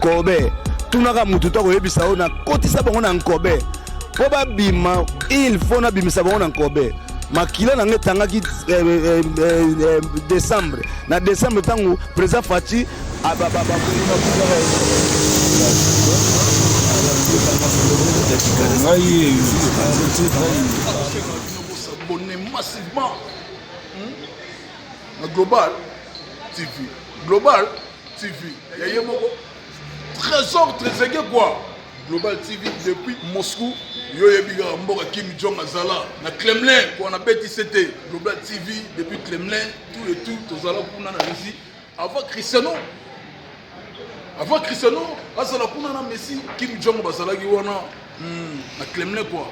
Kobe tunaka mutu to koyebisa ona kotisa bango na Kobe po ba bima il faut na bimisa bango na Kobe makila na ngetangaki décembre na décembre tangu président Fachi ababa massivement Global TV. Global TV. Il y a trésor, trésor quoi? Global TV depuis Moscou. Yo yebiga mboka Kim Jong Azala. Na Kremlin, on a bêti c'était Global TV depuis Kremlin, tout et tout, Tozala pour na Russie. Avant Cristiano. Avant Cristiano, Azala pour na Messi, Kim Jong Azala qui wana na Kremlin quoi.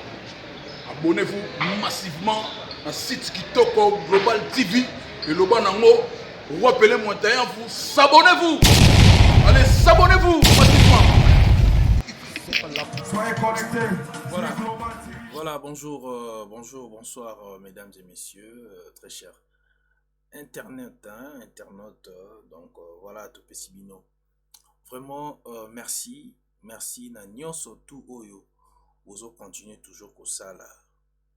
Abonnez-vous massivement à site qui toque Global TV et le ban nango. Rappelez-moi, vous s'abonnez-vous. Allez, s'abonnez-vous massivement. Soyez connectés. Voilà, bonjour, bonsoir, mesdames et messieurs, très chers. Internet, internaute, donc voilà, tout Pesibino. Vraiment, merci, na nyonso tout oyo. Vous continuez toujours comme ça là,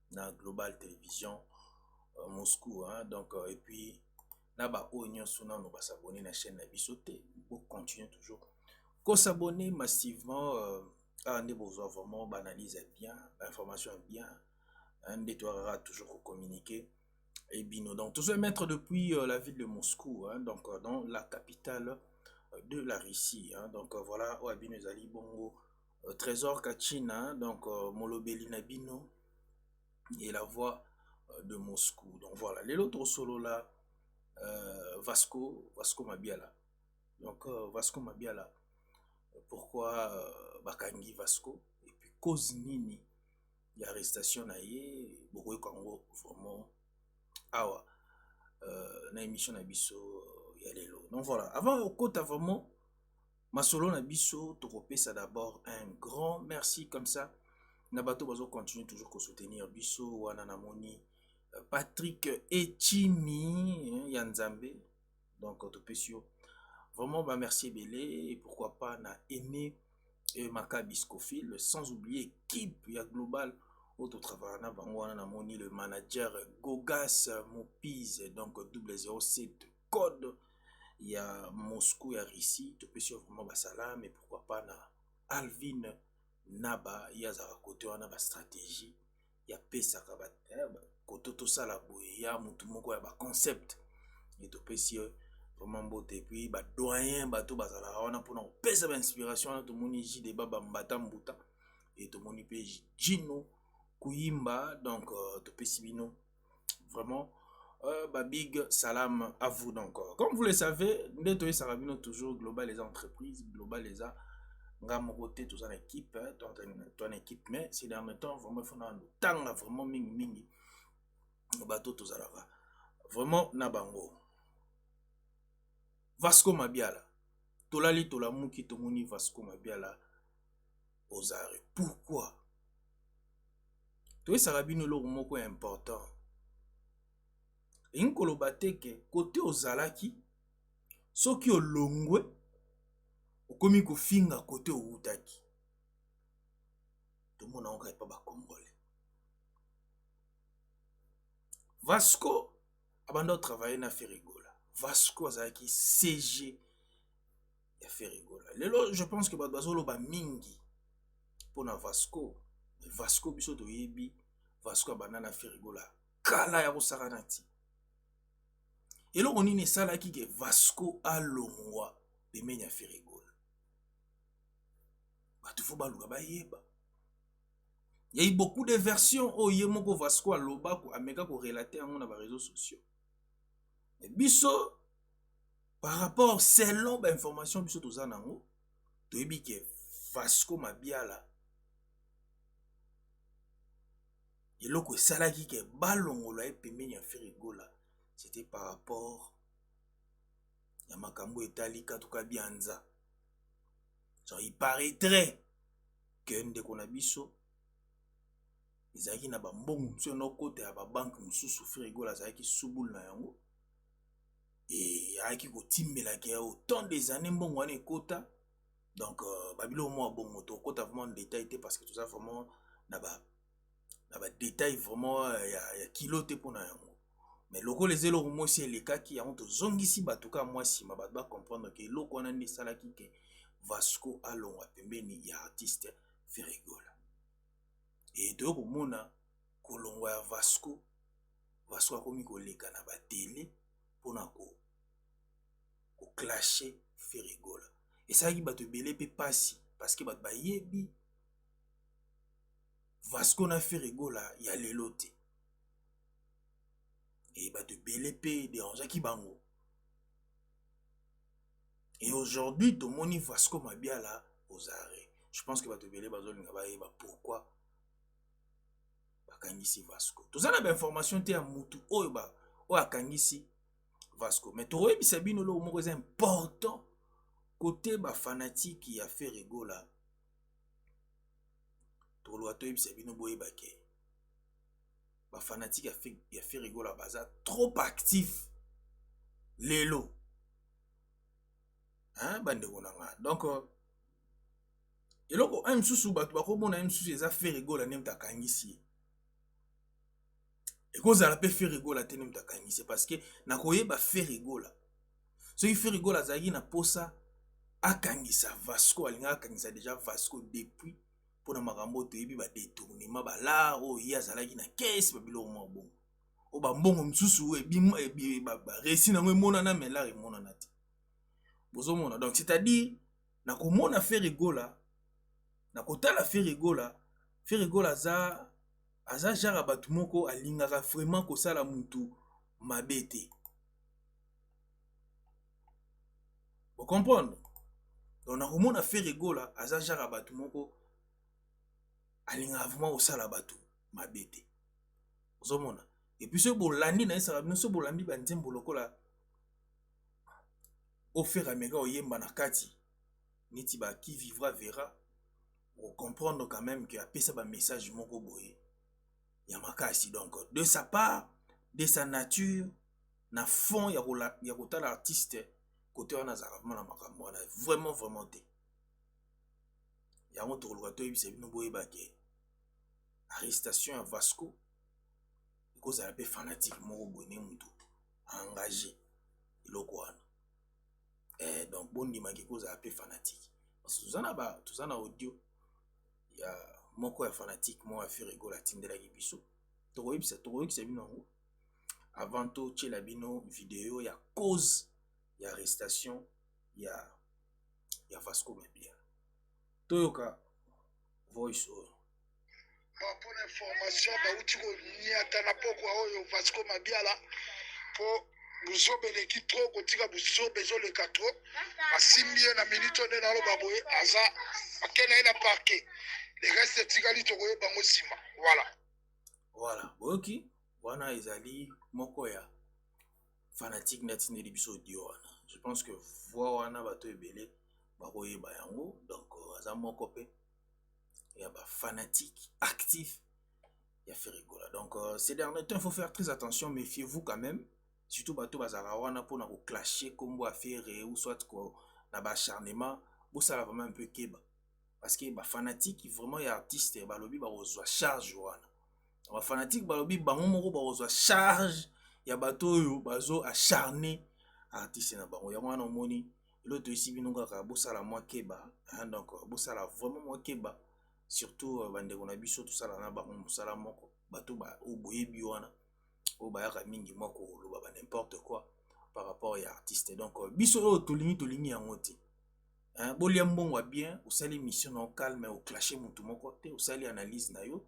dans Global Télévision Moscou, donc et puis là-bas où nous sommes s'abonner à la chaîne de Bissoté, vous continuez toujours qu'on s'abonne massivement à des besoins vraiment analyse bien, information bien, un détourera toujours communiquer et bien donc tout se mettre depuis la ville de Moscou, donc dans la capitale de la Russie, donc voilà où Abino Zali Bongo Trésor Kachina, donc Molobeli Nabino et la voix de Moscou, donc voilà les autres solo là. Vasco Mabiala. Donc Vasco Mabiala. Pourquoi Bakangi Vasco? Et puis cause nini il y a arrestation naie beaucoup Congo vraiment awa na émission na biso ya lelo. Donc voilà, avant au côté vraiment ma solo na biso ça d'abord un grand merci comme ça. Nabato bazo continue toujours à soutenir biso wana na moni Patrick Echimi Yanzambe, donc Topesio. Vraiment, bah, merci Belé, et pourquoi pas, na aimé Maccabi Scofield, sans oublier équipe Global, autre travail, na moni le manager Gogas Mopiz, donc 007 code, il y a Moscou, il y a Russie, Topesio vraiment bah salam, et pourquoi pas, na Alvin Naba, il y a à côté, on a ma stratégie, il y a Pesa Kabat. Tout ça la boya mutu moko ya ba concept et to pesi vraiment beauté puis ba doyen bato bazala wana pour na pesa ba inspiration to moni ji de baba mbata mbuta et to moni pe Gino Kuimba donc to pesi bino vraiment ba big salam à vous donc comme vous le savez ndeto sarabino toujours global les entreprises global les a ngam côté tous en équipe ton équipe mais c'est dans le temps vraiment faut na temps vraiment mingi bateau tozalaka vraiment na bango Vasco Mabiala tolali tolamuki tomoni Vasco Mabiala ozare pourquoi toyesaka bino eloko moko ya important inkoloba te ke kote ozalaki soki olongwe okomi kofinga kote owutaki tomona onka epa bakongole Vasco abandon travailler na Ferrigola. Vasco azaki CG ya Ferrigola. Lelo je pense que bazolo ba mingi pour na Vasco. Vasco biso to yebi Vasco abandon na Ferrigola. Kala ya kosakanati. Elo onine sala ki ke Vasco alongwa pemenya Ferrigola. Batu fo baluka ba yeba. Il y a eu beaucoup de versions où Yemoko Vasco Aloba Ameka ko relater dans les réseaux sociaux. Mais biso par rapport selon l'information biso toza nango to yebi ke Vasco Mabiala eloko salaki ke balongolo e pembeni ya Ferrigola c'était par rapport ya makambo etali katuka bianza. Genre il paraîtrait que ndeko na biso ezaki na bambongo mso no kote ya babanke mosusu Ferrigola azalaki subul na yango e ayaki kotimbelaki ya autant des années mbongo wana ekota Donc, babilo moi bon moto, quand vraiment en détail, parce que tout ça vraiment, n'a détail vraiment, il y a kiloté pour na yango. Mais loko les élo moi c'est les cas qui ont zongi si batuka moi si ma ba comprendre que loko on a ni sala ki ke Vasco alonga pembeni ya artiste Ferregola. Et de komona kolongwa ya Vasco akomi koleka na ba télé pona ko clasher Ferregola. Et ça qui bato belé pe passi parce que bato ba yebi Vasco na Ferregola ya lelote. Et bato belé pe dérange ki bango. Et aujourd'hui, tout le monde Vasco Mabiala aux arrêts. Je pense que bato belé bazolinga ba yeba pourquoi bakangisi Vasco. Tout ça na ba information te ya mutu oyo akangisi Vasco. Mais to yebi sabino lo moko c'est important côté ba fanatique ya Ferregola. To lo to yebi sabino boye ba ke ba fanatique ya Ferregola baza trop actif lelo. Hein bande konanga. Donc eloko un susu bato bakomona un susu eza Ferregola nem takangisi. Et cause à la paix Ferregola tenem takangisi parce que na koyeba Ferregola. Ce qui Ferregola zagi na posa akangisa Vasco alinga akangisa déjà Vasco depuis pour na makambo to yebi ba détournement ba la o ya zalaki na caisse ba bilo mo bon. O ba mbongo msusu e ba réussi na mona na mela e mona na ti. Bozo mona donc c'est-à-dire na ko mona Ferregola na kotala Ferregola aza jara batu moko alingaka vraiment kosala mutu mabete. Vous comprenez? Donc na komona Ferregola aza jara batu moko alingaka vraiment kosala batu mabete. Vous mona. Et puis ce bolandi na esa bino ce bolandi ba nzembo lokola au faire amega oyemba na kati niti ba qui vivra verra. Vous comprendre quand même que après ça ba message moko boye. Yamakasi donc de sa part, de sa nature, na fond ya kota l'artiste côté on a vraiment makambo on a vraiment té. Ya mo to lokato yebisa bino boye ba ke arrestation à Vasco cause à la paix fanatique moko boné mutu engagé eloko wana. Donc bon ndima ke cause à la paix fanatique. Parce que tout ça na audio ya moko ya fanatique mo a Ferregola tindela ki biso tokoyebisa bino ngo avant to tchela bino vidéo ya cause ya arrestation ya Vasco Mabiala toyoka voice oyo pour l'information bauti koniata na pokwa oyo Vasco Mabiala po buzobeleki tro kotika buzobezoleka tro asimbie na minute nde naloba boye aza akena na parquet. Les restes tikali tokoye bango sima. Voilà. Boki wana ezali moko ya fanatique na tindeli biso dio wana. Je pense que voix wana bato ebele bakoye bayango donc aza moko pe ya ba fanatique actif ya Ferregola. Donc ces derniers temps il faut faire très attention, méfiez-vous quand même. Surtout bato bazara wana pour na ko clasher kombo affaire ou soit ko na ba acharnement, bo ça vraiment un peu keba. Parce que ba fanatique vraiment ya artiste balobi ba ozwa charge wana. Ba fanatique balobi bango moko ba ozwa charge ya bato yo bazo acharné artiste na bango. Ya wana omoni l'autre ici bino kaka bo sala moi keba. Donc bo sala vraiment moi keba. Surtout bande ko na biso tout sala na bango sala moko bato ba oboyebi wana. O ba ya mingi moko lo ba n'importe quoi par rapport à artiste. Donc biso o tolingi yango te. Bolia mbongo bien, ou sali mission au calme au clasher mutu moko te, ou sali analyse na yo,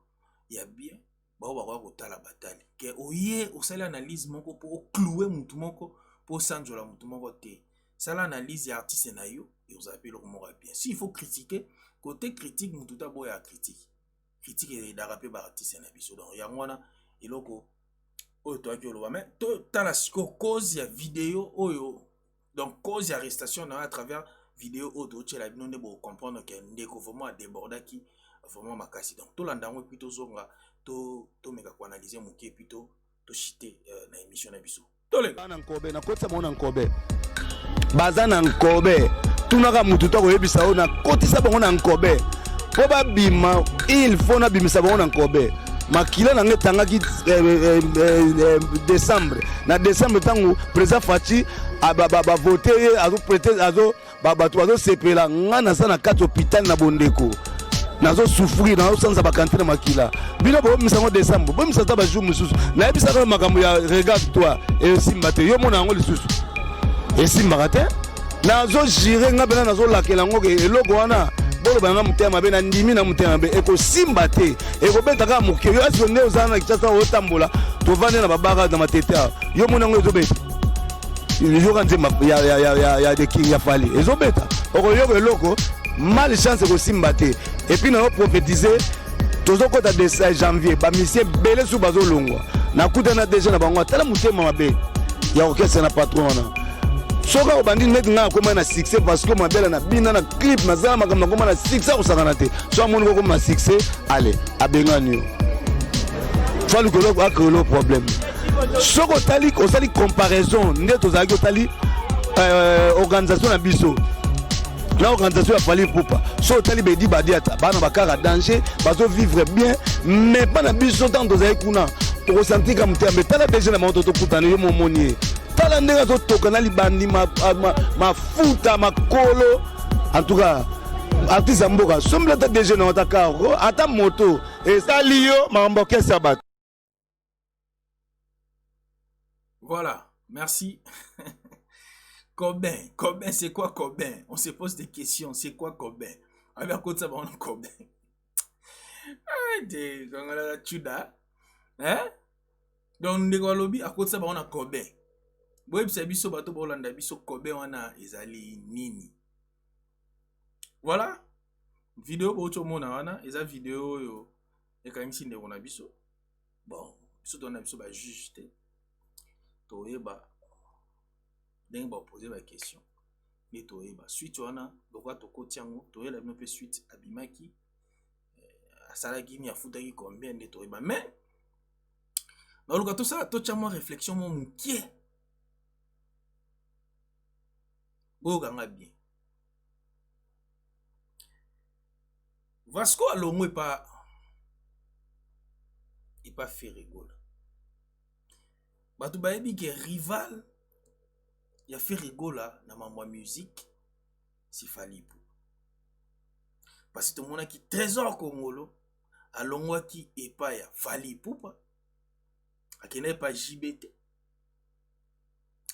ya bien, ba ba kotala batali. Ke oye ou sali analyse moko pour clouer mutu moko pour sanjola mutu moko te. Sala analyse ya artiste na yo et vous appelez le moko bien. Si il faut critiquer, côté critique mutu ta boya critique. Critique et d'arraper ba artiste na biso. Donc ya ngwana eloko oyo to akolo mais to tala siko cause ya vidéo oyo. Donc cause ya arrestation à travers vidéo auto tchela bino ne bo comprendre que ndeko vraiment a débordé qui vraiment makasi. Donc to landa ngo plutôt zonga to meka ko analyser muke plutôt to chiter na émission na biso to le bana nkobe na kotsa mona nkobe baza na nkobe tunaka mutu to koyebisa o na kotisa bango na nkobe po babima il faut na bimisa bango na nkobe makila na nge tangaki décembre na décembre tango président Fachi ba voter azo prêter azo bato bazo sepela nga na sa na kati hôpital na Bondeko nazo souffrir nazo sanza ba kantine makila bino bo misango décembre bo misata ba jour mususu na ebisa ka makambo ya regarde toi et simba te yo mona ngo lisusu et simba te nazo jire nga bena nazo lakela ngo ke eloko wana bolo bana mutema be na ndimi na mutema be eko simba te eko beta ka mukyo yo aso nde ozana kitasa otambola to vane na babaka na mateta yo mona ngo ezobeta yo kanze ya de king ya fali ezobeta oko yo eloko mal chance ko simba te et puis na prophétiser tozo kota de janvier ba monsieur belé sou bazo longwa na kutana déjà na bango tala mutema mabe ya okese na patron na soka obandi net nga koma na succès parce que mabela na bina na clip na zama makambo koma na succès ko sakana te so amoni ko koma na succès allez abengani yo fali ko lo akolo problème soko tali ko sali comparaison nde tozaki tali organisation na biso la organisation a fallu poupa so tali bedi badiata bana bakara danger bazo vivre bien mais pas na biso tant tozaki kuna to ressentir comme tembe tala déjà na moto to kutana yo momoni tala ndenge to tokana libandi mafuta makolo en tout cas artiste mboka somble ta déjà na ta karo ata moto et sali yo mamboke sabat. Voilà, merci. Cobain, c'est quoi Cobain? On se pose des questions, c'est quoi Cobain? Avec quoi ça va on Cobain? Ah, de la chuda. Hein? Donc de quoi lobby à quoi ça va on a Cobain? Boy, c'est biso bato bolanda biso Cobain wana ezali nini? Voilà. Vidéo bocho mona wana, eza vidéo yo e kangisi nde on a biso. Bon, biso don a biso ba juge toyeba ndenge baopose baquestion nde toyeba suite wana lokwa tokoti yango toyela bino mpe suite abimaki asalaki nini afutaki combien nde toyeba mais naluka tosala totya mwa réflexion mo mokie boyokanga bien Vasco alongo epa fait rigola bato bayebi ke rival ya fait rigola na mambo ya musique si Fally Ipupa parce que tomonaki Trésor Kongolo alongwaki epa ya Fally Ipupa akenda epa JBT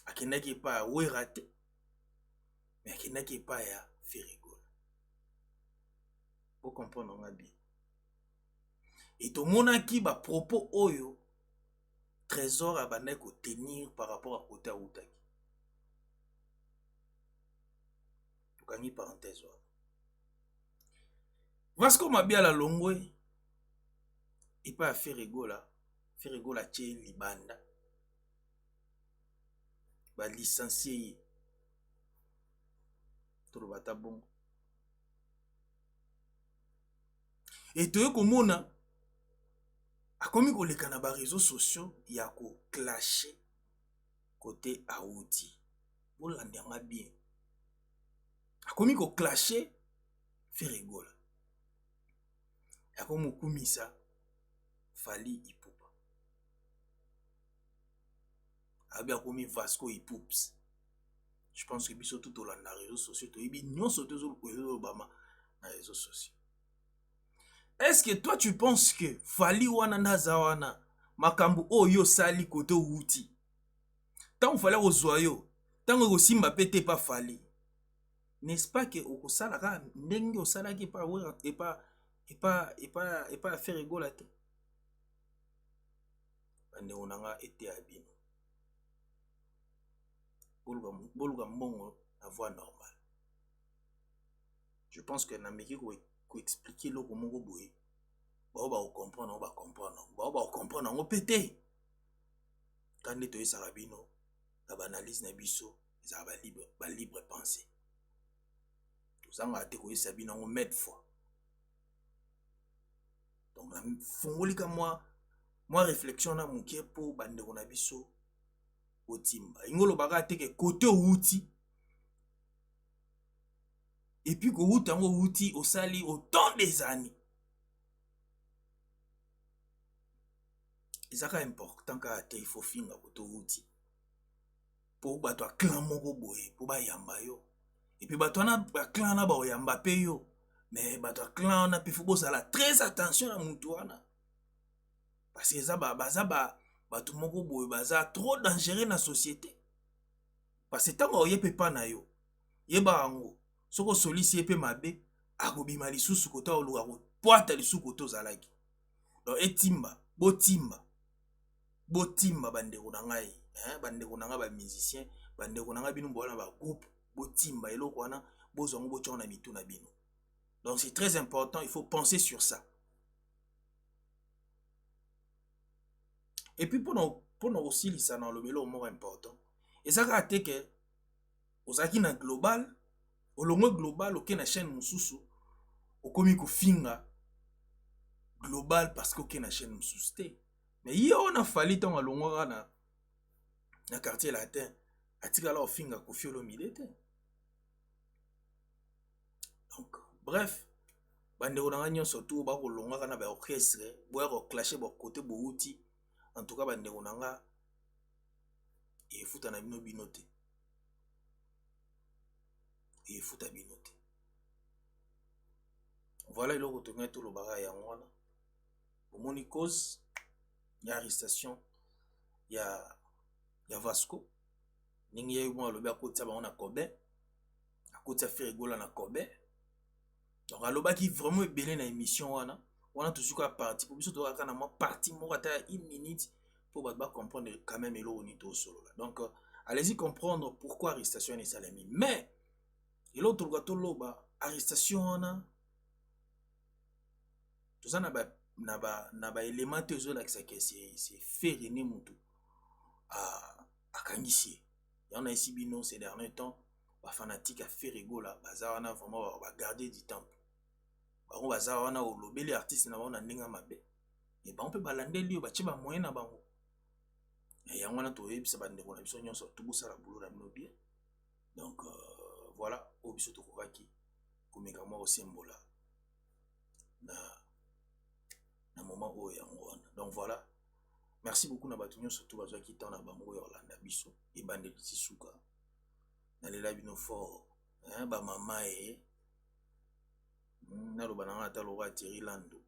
akendaki epa ya Wera te mais akendaki epa ya fait rigola po comprendre nga bien et tomonaki ba propos oyo Trésor abandaki kotenir par rapport à côté autaki. Tokangi parenthèse wana. Vasco Mabiala longwe epa fait rigola tie libanda. Ba licencié ye. Tolobata bongo. Et toye komona akomi koleka na ba réseaux sociaux ya ko clasher côté Aouti. Bolandanga bien. Akomi ko clasher fait rigola. Akomi kumisa Fally Ipupa. Abi akomi Vasco Ipups. Je pense que biso tout au na réseaux sociaux to ebi nyonso tozo Obama na réseaux sociaux. Est-ce que toi tu penses que Fally wana ndaza wana makambu oyo sali kote Outi tant fallait ozoyo tant osimba pete pa Fally n'est-ce pas que okosalaka ndenge osalaki pa wera epa faire rigola te bande onanga ete abino boluka mbongo na voix normale. Je pense que na meki ko expliquer loko moko boye ba comprendre ngo pété quand neto esaka bino na analyse na biso za ba libre penser tozanga te ko esa bino ngo mettre fois donc na fongolika moi réflexion na mukie po bande ko na biso otimba ingolo baka te ke côté Outi et puis ko utango uti osali autant des années. C'est important que il faut finir auto uti pour bato clan moko boye pour ba yamba yo et puis bato na clan na ba yamba pe yo mais bato clan na pe faut bosala très attention à mutu wana parce que ça bato moko boye baza trop dangereux na société parce que tant oye pe pa na yo yeba ango soko solisi pe mabe akobima lisusu kota oluka ko poata lisusu koto zalaki donc botimba bandeko na ngai bandeko na ngai ba musicien bandeko na ngai bino bona ba groupe botimba eloko wana bozongo bochona mitu na bino. Donc c'est très important, il faut penser sur ça. Et puis pour nous aussi ça dans le vélo mot important. Et ça a été que ozaki na global au longo global aucun na chaîne mususu okomi ko finga global parce que aucun na chaîne mususu te. Mais il on a fallu tant à longo na quartier latin atika la finga ko fiolo milete. Donc bref bande on a surtout ba ko longa na ba orchestre boya ko clasher ba côté bo outil en tout cas bande on nga et futa na bino binote et futa binote. Voilà le retourner tout le bagage ya ngwana pour moni cause ya arrestation ya Vasco ningi ya mo lobi akotsa ba na Kobe akotsa faire rigola na Kobe. Donc aloba qui vraiment belé na émission wana on toujours à partir pour biso to kana mo parti mo ata 1 minute pour ba comprendre quand même elo ni to solo là. Donc allez-y comprendre pourquoi arrestation est salami. Mais et l'autre gato loba arrestation wana tout ça na ba élément tezo là que c'est faire ni mutu à kangisi. Il y en a ici bino ces derniers temps ba fanatique à faire rigola baza wana vraiment ba garder du temps. On va savoir na olobeli artiste na ba na ndinga mabe. Et ba on peut balander lui ba chiba moyen na bango. Et yangwana to yebisa bandeko na biso nyonso to busala boulot na bino bien. Donc voilà, au biso to kokaki komeka mo osembola na moment o yangwana. Donc voilà. Merci beaucoup na batu nyonso to bazwa ki temps na bango ya Orlando biso e bande tisuka. Na lela bino fort, ba mama na lo banana ta lo wa Thierry Lando.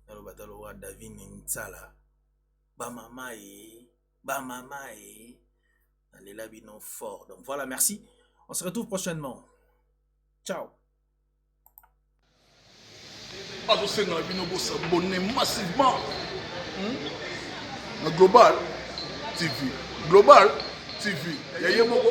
Na lo batalo wa David Ntsala. Ba mama na lela bino fort. Donc voilà, merci. On se retrouve prochainement. Ciao. Alors c'est dans la bino bo s'abonner massivement na Global TV. Global TV. Yaya moko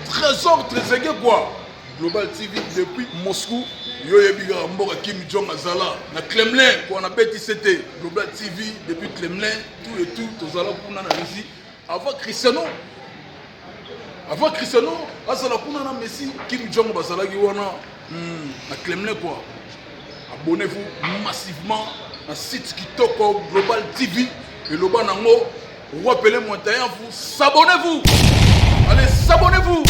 trésor très quoi. Global TV depuis Moscou. Yoye biga mboka Kim Jong azala na Kremlin quoi on appelle c'était Global TV depuis Kremlin tout et tout tozala kuna na Russie avant Cristiano azala kuna na Messi Kim Jong bazala ki wana na Kremlin quoi. Abonnez-vous massivement à site Kitoko Global TV et le banango rappelez-moi vous s'abonnez-vous. Allez, s'abonnez-vous.